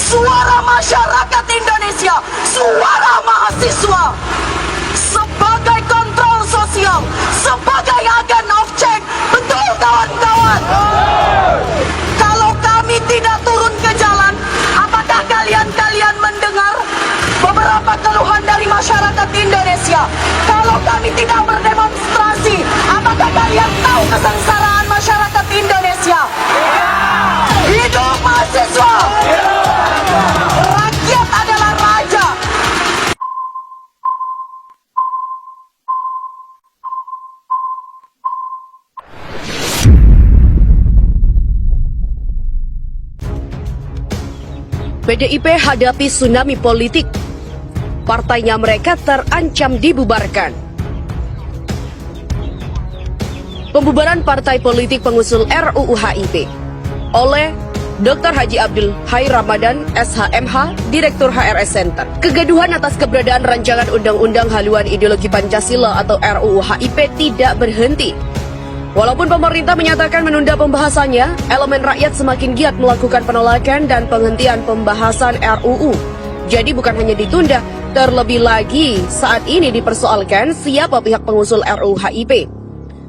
suara masyarakat Indonesia, suara mahasiswa. Sebagai kontrol sosial, sebagai agen of change, betul kawan-kawan? Kalau kami tidak turun ke jalan, apakah kalian mendengar beberapa keluhan dari masyarakat Indonesia? Kalau kami tidak berdemonstrasi, apakah kalian tahu kesengsaraan masyarakat Indonesia? Hidup mahasiswa! Rakyat adalah raja! PDIP hadapi tsunami politik. Partainya mereka terancam dibubarkan. Pembubaran partai politik pengusul RUU HIP oleh Dr. Haji Abdul Hai Ramadan, SHMH, Direktur HRS Center. Kegaduhan atas keberadaan rancangan Undang-Undang Haluan Ideologi Pancasila atau RUU HIP tidak berhenti. Walaupun pemerintah menyatakan menunda pembahasannya, elemen rakyat semakin giat melakukan penolakan dan penghentian pembahasan RUU. Jadi bukan hanya ditunda, terlebih lagi saat ini dipersoalkan siapa pihak pengusul RUU HIP.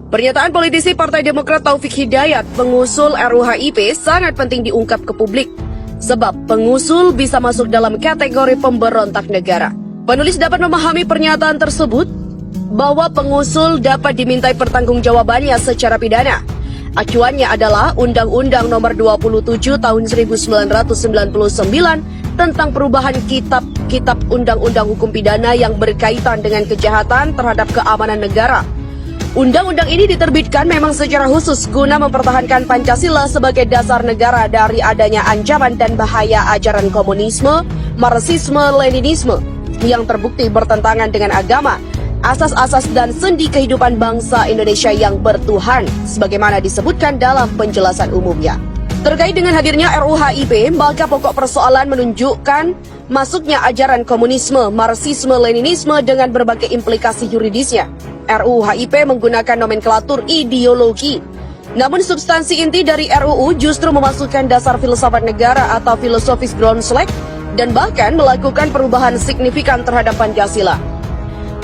Pernyataan politisi Partai Demokrat Taufik Hidayat, pengusul RUU HIP sangat penting diungkap ke publik. Sebab pengusul bisa masuk dalam kategori pemberontak negara. Penulis dapat memahami pernyataan tersebut bahwa pengusul dapat dimintai pertanggungjawabannya secara pidana. Acuannya adalah Undang-Undang Nomor 27 Tahun 1999 tentang perubahan kitab Undang-Undang Hukum Pidana yang berkaitan dengan kejahatan terhadap keamanan negara. Undang-undang ini diterbitkan memang secara khusus guna mempertahankan Pancasila sebagai dasar negara dari adanya ancaman dan bahaya ajaran komunisme, marxisme, leninisme yang terbukti bertentangan dengan agama, asas-asas dan sendi kehidupan bangsa Indonesia yang bertuhan, sebagaimana disebutkan dalam penjelasan umumnya. Terkait dengan hadirnya RUU HIP, maka pokok persoalan menunjukkan masuknya ajaran komunisme, marxisme, leninisme dengan berbagai implikasi yuridisnya. RUU HIP menggunakan nomenklatur ideologi. Namun substansi inti dari RUU justru memasukkan dasar filsafat negara atau filosofis Groundslack dan bahkan melakukan perubahan signifikan terhadap Pancasila.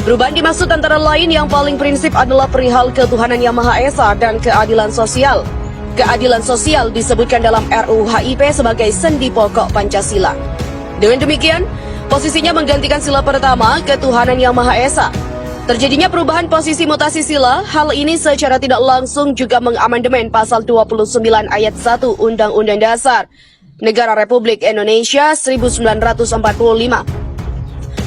Perubahan dimaksud antara lain yang paling prinsip adalah perihal ketuhanan Yang Maha Esa dan keadilan sosial. Keadilan sosial disebutkan dalam RUU HIP sebagai sendi pokok Pancasila. Dengan demikian, posisinya menggantikan sila pertama, ketuhanan Yang Maha Esa. Terjadinya perubahan posisi mutasi sila, hal ini secara tidak langsung juga mengamandemen pasal 29 ayat 1 Undang-Undang Dasar Negara Republik Indonesia 1945.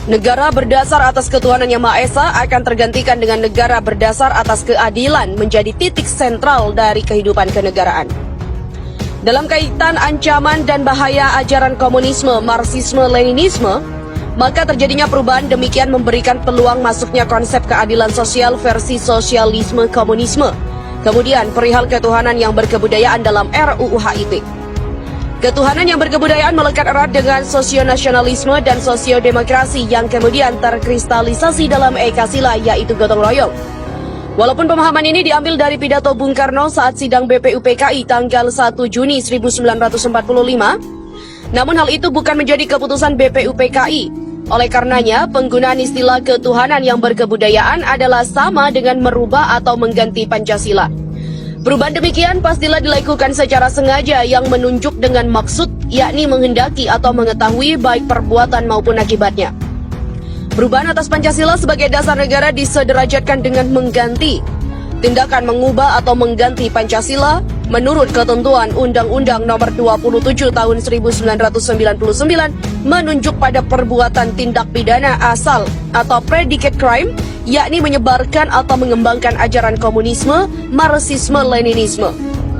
Negara berdasar atas ketuhanan Yang Maha Esa akan tergantikan dengan negara berdasar atas keadilan menjadi titik sentral dari kehidupan kenegaraan. Dalam kaitan ancaman dan bahaya ajaran komunisme, marxisme, leninisme, maka terjadinya perubahan demikian memberikan peluang masuknya konsep keadilan sosial versi sosialisme komunisme. Kemudian perihal ketuhanan yang berkebudayaan dalam RUU HIP. Ketuhanan yang berkebudayaan melekat erat dengan sosionasionalisme dan sosiodemokrasi yang kemudian terkristalisasi dalam ekasila yaitu gotong royong. Walaupun pemahaman ini diambil dari pidato Bung Karno saat sidang BPUPKI tanggal 1 Juni 1945, namun hal itu bukan menjadi keputusan BPUPKI. Oleh karenanya, penggunaan istilah ketuhanan yang berkebudayaan adalah sama dengan merubah atau mengganti Pancasila. Perubahan demikian pastilah dilakukan secara sengaja yang menunjuk dengan maksud, yakni menghendaki atau mengetahui baik perbuatan maupun akibatnya. Perubahan atas Pancasila sebagai dasar negara disederajatkan dengan mengganti. Tindakan mengubah atau mengganti Pancasila menurut ketentuan Undang-Undang Nomor 27 Tahun 1999 menunjuk pada perbuatan tindak pidana asal atau predicate crime, yakni menyebarkan atau mengembangkan ajaran komunisme, marxisme, leninisme.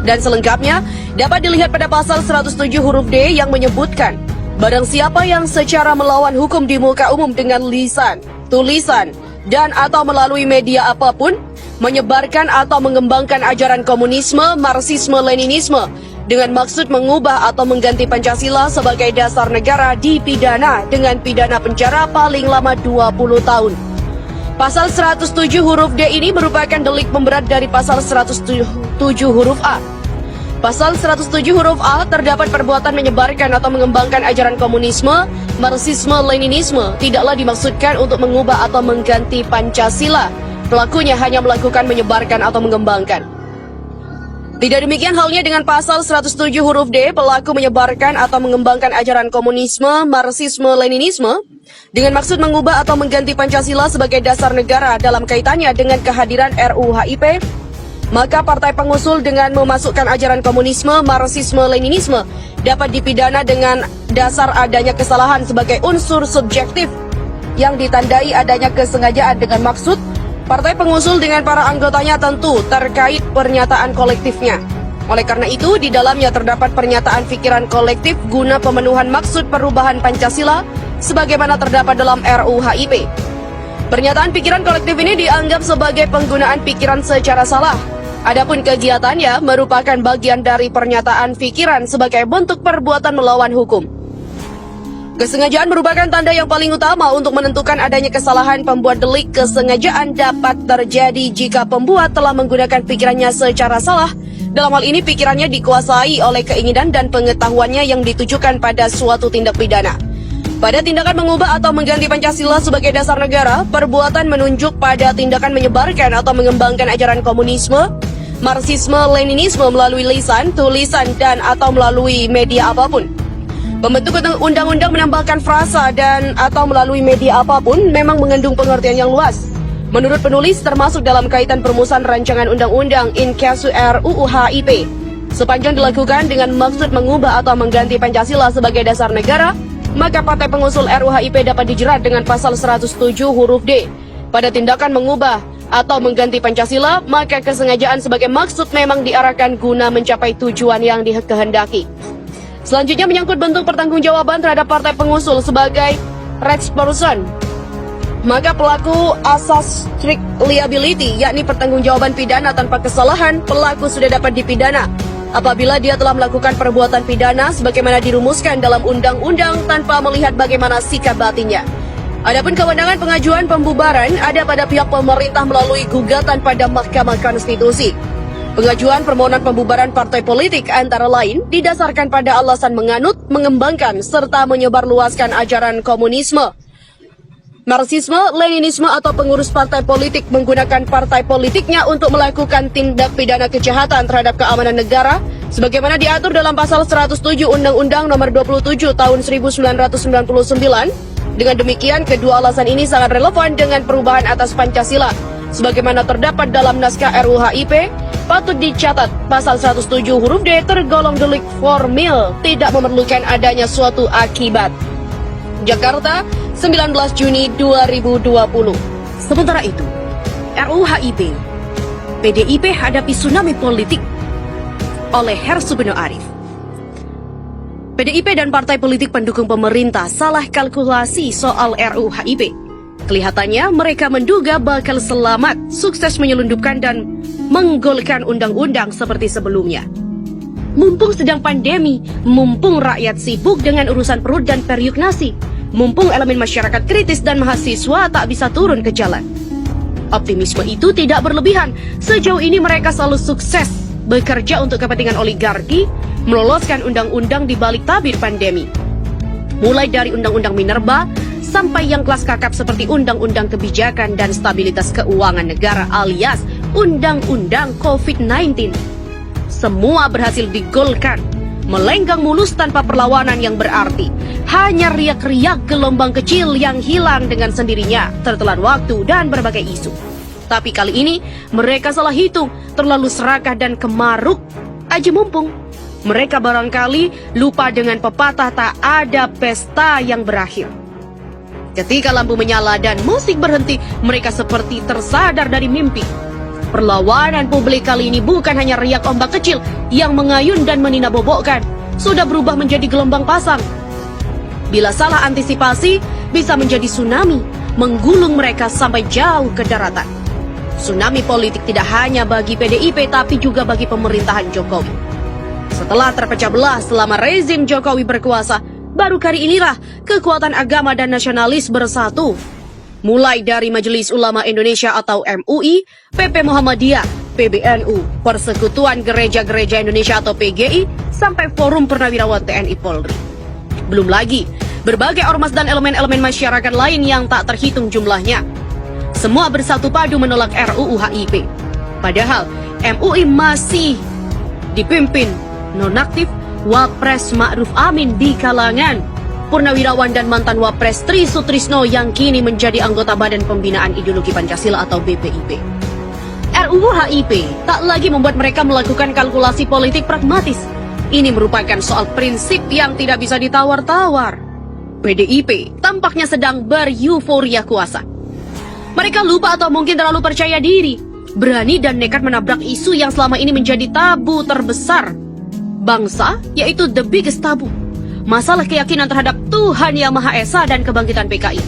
Dan selengkapnya dapat dilihat pada pasal 107 huruf D yang menyebutkan barang siapa yang secara melawan hukum di muka umum dengan lisan, tulisan, dan atau melalui media apapun menyebarkan atau mengembangkan ajaran komunisme, marxisme, leninisme dengan maksud mengubah atau mengganti Pancasila sebagai dasar negara dipidana dengan pidana penjara paling lama 20 tahun. Pasal 107 huruf D ini merupakan delik pemberat dari pasal 107 huruf A. Pasal 107 huruf A terdapat perbuatan menyebarkan atau mengembangkan ajaran komunisme, Marxisme, Leninisme tidaklah dimaksudkan untuk mengubah atau mengganti Pancasila. Pelakunya hanya melakukan menyebarkan atau mengembangkan. Tidak demikian halnya dengan pasal 107 huruf D, pelaku menyebarkan atau mengembangkan ajaran komunisme, Marxisme, Leninisme dengan maksud mengubah atau mengganti Pancasila sebagai dasar negara dalam kaitannya dengan kehadiran RUU HIP, maka partai pengusul dengan memasukkan ajaran komunisme, Marxisme, Leninisme dapat dipidana dengan dasar adanya kesalahan sebagai unsur subjektif yang ditandai adanya kesengajaan dengan maksud partai pengusul dengan para anggotanya tentu terkait pernyataan kolektifnya. Oleh karena itu, di dalamnya terdapat pernyataan pikiran kolektif guna pemenuhan maksud perubahan Pancasila sebagaimana terdapat dalam RUU HIP. Pernyataan pikiran kolektif ini dianggap sebagai penggunaan pikiran secara salah. Adapun kegiatannya merupakan bagian dari pernyataan pikiran sebagai bentuk perbuatan melawan hukum. Kesengajaan merupakan tanda yang paling utama untuk menentukan adanya kesalahan. Pembuat delik kesengajaan dapat terjadi jika pembuat telah menggunakan pikirannya secara salah. Dalam hal ini pikirannya dikuasai oleh keinginan dan pengetahuannya yang ditujukan pada suatu tindak pidana. Pada tindakan mengubah atau mengganti Pancasila sebagai dasar negara, perbuatan menunjuk pada tindakan menyebarkan atau mengembangkan ajaran komunisme, Marxisme, Leninisme melalui lisan, tulisan, dan atau melalui media apapun. Pembentuk undang-undang menambahkan frasa dan atau melalui media apapun memang mengandung pengertian yang luas. Menurut penulis, termasuk dalam kaitan perumusan rancangan undang-undang in casu RUU HIP. Sepanjang dilakukan dengan maksud mengubah atau mengganti Pancasila sebagai dasar negara, maka partai pengusul RUU HIP dapat dijerat dengan pasal 107 huruf D. Pada tindakan mengubah atau mengganti Pancasila, maka kesengajaan sebagai maksud memang diarahkan guna mencapai tujuan yang dikehendaki. Selanjutnya menyangkut bentuk pertanggungjawaban terhadap partai pengusul sebagai responson. Maka pelaku asas strict liability, yakni pertanggungjawaban pidana tanpa kesalahan, pelaku sudah dapat dipidana apabila dia telah melakukan perbuatan pidana sebagaimana dirumuskan dalam undang-undang tanpa melihat bagaimana sikap batinnya. Adapun kewenangan pengajuan pembubaran ada pada pihak pemerintah melalui gugatan pada Mahkamah Konstitusi. Pengajuan permohonan pembubaran partai politik antara lain didasarkan pada alasan menganut, mengembangkan, serta menyebarluaskan ajaran komunisme, Marxisme, Leninisme atau pengurus partai politik menggunakan partai politiknya untuk melakukan tindak pidana kejahatan terhadap keamanan negara sebagaimana diatur dalam pasal 107 Undang-Undang Nomor 27 Tahun 1999. Dengan demikian, kedua alasan ini sangat relevan dengan perubahan atas Pancasila. Sebagaimana terdapat dalam naskah RUU HIP, patut dicatat pasal 107 huruf D tergolong delik formil, tidak memerlukan adanya suatu akibat. Jakarta, 19 Juni 2020. Sementara itu, RUU HIP, PDIP hadapi tsunami politik oleh Hersubeno Arif. PDIP dan partai politik pendukung pemerintah salah kalkulasi soal RUU HIP. Kelihatannya mereka menduga bakal selamat, sukses menyelundupkan dan menggolkan undang-undang seperti sebelumnya. Mumpung sedang pandemi, mumpung rakyat sibuk dengan urusan perut dan periuk nasi, mumpung elemen masyarakat kritis dan mahasiswa tak bisa turun ke jalan. Optimisme itu tidak berlebihan. Sejauh ini mereka selalu sukses bekerja untuk kepentingan oligarki, meloloskan undang-undang di balik tabir pandemi. Mulai dari Undang-Undang Minerba sampai yang kelas kakap seperti Undang-Undang Kebijakan dan Stabilitas Keuangan Negara alias Undang-Undang COVID-19. Semua berhasil digolkan, melenggang mulus tanpa perlawanan yang berarti. Hanya riak-riak gelombang kecil yang hilang dengan sendirinya, tertelan waktu dan berbagai isu. Tapi kali ini mereka salah hitung, terlalu serakah dan kemaruk. Aji mumpung. Mereka barangkali lupa dengan pepatah tak ada pesta yang berakhir. Ketika lampu menyala dan musik berhenti, mereka seperti tersadar dari mimpi. Perlawanan publik kali ini bukan hanya riak ombak kecil yang mengayun dan meninabobokkan, sudah berubah menjadi gelombang pasang. Bila salah antisipasi, bisa menjadi tsunami, menggulung mereka sampai jauh ke daratan. Tsunami politik tidak hanya bagi PDIP, tapi juga bagi pemerintahan Jokowi. Setelah terpecah belah selama rezim Jokowi berkuasa, baru kali inilah kekuatan agama dan nasionalis bersatu. Mulai dari Majelis Ulama Indonesia atau MUI, PP Muhammadiyah, PBNU, Persekutuan Gereja-Gereja Indonesia atau PGI, sampai Forum Purnawirawan TNI Polri. Belum lagi, berbagai ormas dan elemen-elemen masyarakat lain yang tak terhitung jumlahnya. Semua bersatu padu menolak RUU HIP. Padahal, MUI masih dipimpin nonaktif Wapres Ma'ruf Amin di kalangan Purnawirawan dan mantan Wapres Tri Sutrisno yang kini menjadi anggota Badan Pembinaan Ideologi Pancasila atau BPIP. RUU HIP tak lagi membuat mereka melakukan kalkulasi politik pragmatis. Ini merupakan soal prinsip yang tidak bisa ditawar-tawar. PDIP tampaknya sedang beryuforia kuasa. Mereka lupa atau mungkin terlalu percaya diri, berani dan nekat menabrak isu yang selama ini menjadi tabu terbesar bangsa, yaitu the biggest tabu. Masalah keyakinan terhadap Tuhan Yang Maha Esa dan kebangkitan PKI.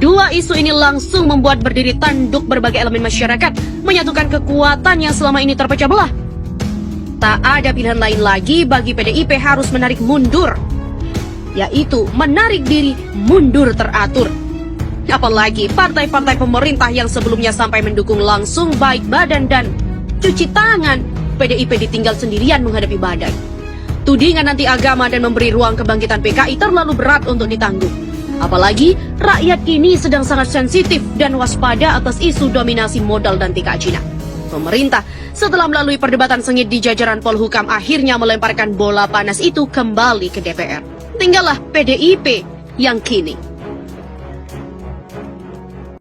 Dua isu ini langsung membuat berdiri tanduk berbagai elemen masyarakat, menyatukan kekuatan yang selama ini terpecah belah. Tak ada pilihan lain lagi bagi PDIP harus menarik mundur, yaitu menarik diri mundur teratur. Apalagi partai-partai pemerintah yang sebelumnya sampai mendukung langsung baik badan dan cuci tangan, PDIP ditinggal sendirian menghadapi badai. Tudingan anti agama dan memberi ruang kebangkitan PKI terlalu berat untuk ditanggung. Apalagi rakyat kini sedang sangat sensitif dan waspada atas isu dominasi modal dan tingkah Cina. Pemerintah setelah melalui perdebatan sengit di jajaran Polhukam akhirnya melemparkan bola panas itu kembali ke DPR. Tinggallah PDIP yang kini